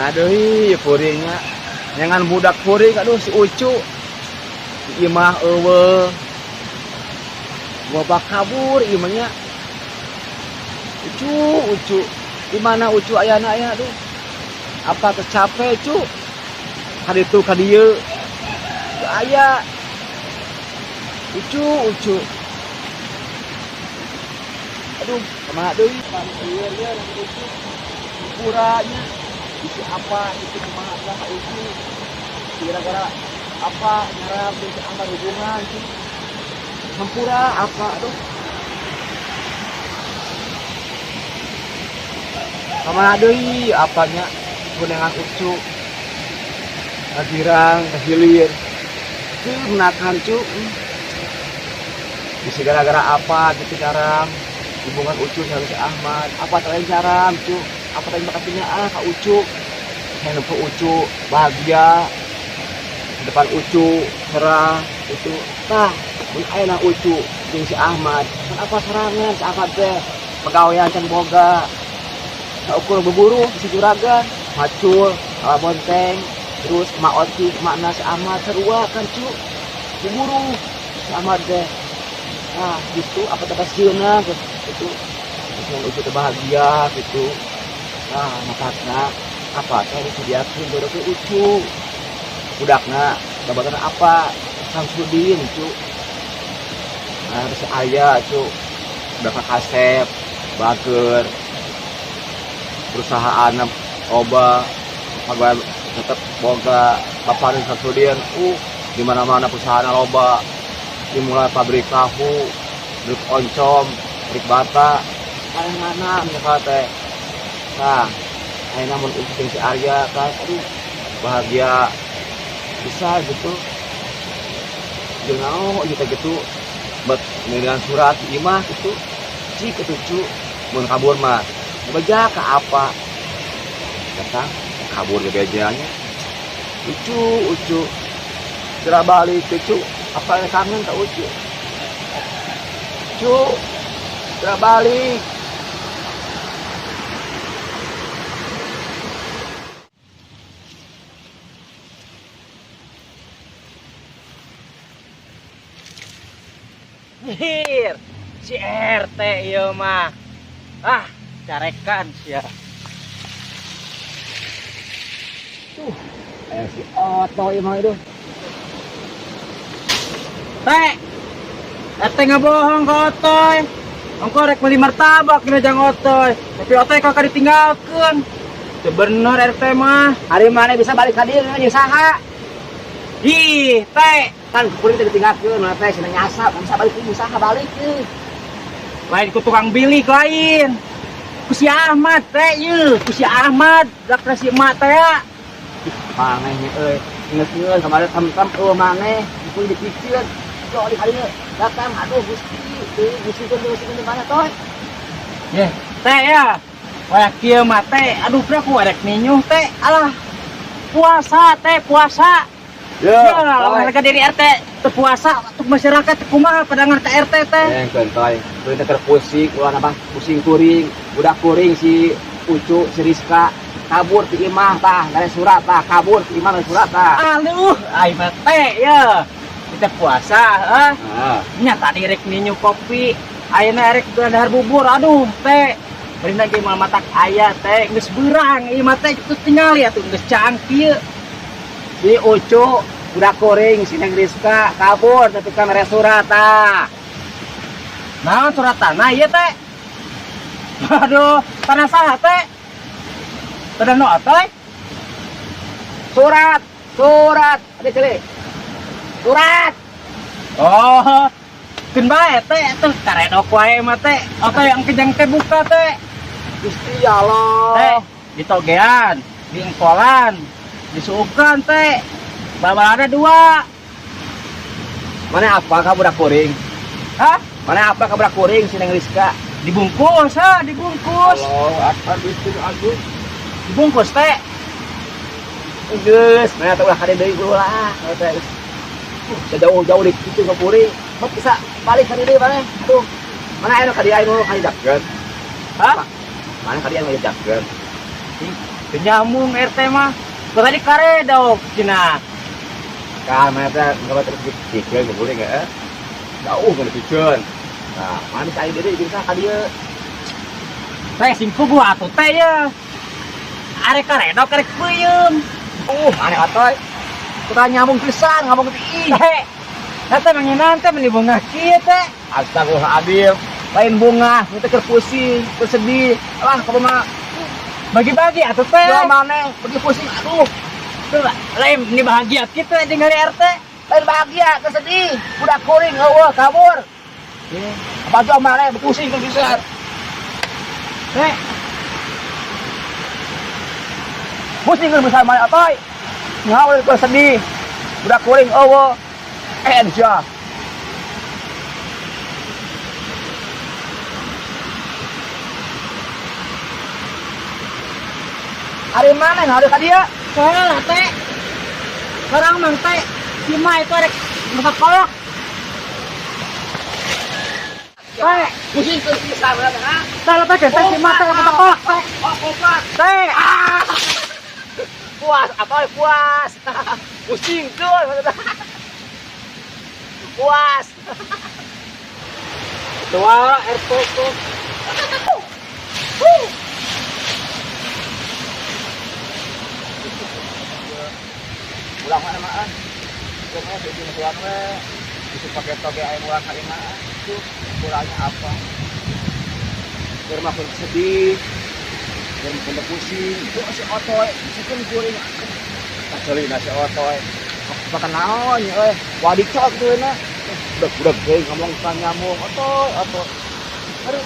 Aduh, puringnya. Jangan budak puring, aduh si Ucu. Si Imah eueuh. Bapak kabur imahnya. Ucu. Di mana Ucu ayana aya aduh. Apa tercapek, Cu? Kaditu kadieu. Teu aya. Ucu. Aduh, kemana deui? Ieu ya Ucu. Puranya. Isi apa itu kemana Ucu? Kira-kira apa nyarap di amar hubungan sih? Hampura apa aduh. Kemana deui apanya gunangan Ucu? Kagirang, kahilir. Gunakan Cu. Bisa gara-gara apa gitu caram hubungan Ucu sama si Ahmad. Apa terakhir caram Cu? Apa tadi makasihnya Kak Ucu? Saya lupa Ucu bahagia di depan Ucu cerah Ucu. Tah, mun ayeuna Ucu jeung si Ahmad. Kan apa serangan si Ahmad teh pegawaian can boga. Ukur berburu si juragan, macul, bonteng, terus emak Oti, emakna si Ahmad sarua kan Cu. Berburu si Ahmad teh. Nah, gitu apa kata sieuna gitu. Yang Ucu teh bahagia gitu. Nah, makanya apa teh disediakeun dodo ke Ucu. Budakna babagana apa? Samsudin, Cu. Nah, si Aya, Cu. Udah Kasep, Bager. Perusahaan loba pegawai tetap boga Bapak Samsudin. Di mana-mana perusahaan loba. Dimulai pabrik tahu, pabrik oncom, pabrik bata. Mana mereka teh. Nah, ayeuna mun Ucu si Arya kan aduh bahagia bisa gitu. Jeung naon ieu teh gitu. Bet dengan surat imah gitu. Cik kitu Cu. Mun kabur mah beja ka apa? Datang kabur ke bejanya. Ucu. Gerak balik ke Cu. Apa yang kangen tak Ucu? Cu, gerak balik. Hir, si RT ieu mah. Carekan sia. Si Oto ieu mah itu. Teh, RT ngabohong ka Otoy. Engko rek beli martabak dina jang Otoy. Tapi Otoy kakak ditinggalkeun. Teu bener RT mah. Hari mana bisa balik ka dieu jeung saha? Ih, teh, Kan kuring teh ditinggalkeun, mana teh cenah nyasap, bisa balik ke usaha balik teh. lain ku tukang bilik lain. Ku si Ahmad teh ieu, ku si Ahmad, dak si emak teh ya. Maneh euy, inget-inget kemarin tam-tam maneh, kudu dipikir. Yo di kadieu datang aduh Gusti di mana toy? Ye, teh ya. Wah kieu mah teh, aduh bra ku rek ninyuh teh. Alah. Puasa teh, puasa. Ya, mereka dari RT teu puasa untuk masyarakat kumaha padangan ka RT teh. Engkeun toy, kuring teh keur pusing, ulah nambah pusing kuring, budak kuring si Ucu, si Rizka kabur ti imah tah, ngare surat tah, kabur ti imah ngare surat tah. Aduh, ai mah teh ya. Kita puasa, nya tadi rek ninyu kopi, ayeuna rek dahar bubur. Aduh, teh. Bari lagi mal matak aya teh, geus beurang ieu mah teh kitu tinggal ya tuh geus caang kieu. Si Ucu, budak kuring si Neng Rizka kabur tapi kan ngare surat tah. Naon surat tanah ieu teh? Aduh, tanah saha teh? Tanah no teh? Surat, ada cele. Surat. Oh, keun bae teh atuh karedok wae mah teh. Atuh yang kejang teh buka teh. Gusti Allah. Teh, ditogean, diengkolan, disuupkan teh. Babala ada 2. Mana apa ka budak kuring? Hah? Mana apa ka budak kuring si Neng Rizka? Dibungkus, dibungkus. Allah, Gusti Agung. Dibungkus teh. Geus, mana teh ulah kade deui ulah. Teh. Jauh-jauh di situ ke kuring. Mot bisa balik kade deui mana? Aduh. Mana aya nu kade aya nu kajakeun? Hah? Mana kade aya nu kajakeun? Penyambung RT mah. Tadi kare daw cina. Kamera nggak terus dipikir nggak boleh nggak? Jauh nggak dipikir. Nah, mana saya diri bisa kali ya. Teh simpu gua atuh teh ya. Arek kare daw karek peuyeum. Aneh atoy. Kita nyambung pisan, ngomong ti. Teh. Eta manginan teh meni bunga kieu teh. Astagfirullahaladzim. Lain bunga, kita kerpusing, bersedih. Lah, kamu mah Bagi-bagi atuh teh. jual mana? Pergi pusing, aduh. Tuh, lain ini bahagia kita dengan RT. Lain bahagia, kesedih. Udah kuring, eueuh, kabur. Apa jual mana? Berpusing tuh bisa. Teh, Pusing kan besar mana atoy. Ngawal kesedih. Udah kuring, eueuh. Insya. Hari mana? Hari tadi ya? salah teh. Sekarang mang teh si Ma itu arek masak kolak. Teh, Pusing tuh bisa berapa? Ha? salah teh teh si Ma teh masak kolak teh. Oh, kopat. Teh, Puas, atoy puas. Pusing tuh. Puas. tua RT tuh. Ulang mana maan? Cuma itu ulang bisa pakai toge ayam ulang kali maan. Itu kurangnya apa? Biar makin sedih, biar makin pusing. Itu si otoy, itu kan kuring. Kasih nasi otoy. Makan naon ya, wadik cok tuh na. Udah kayak ngomong kan nyamuk, otoy. Aduh.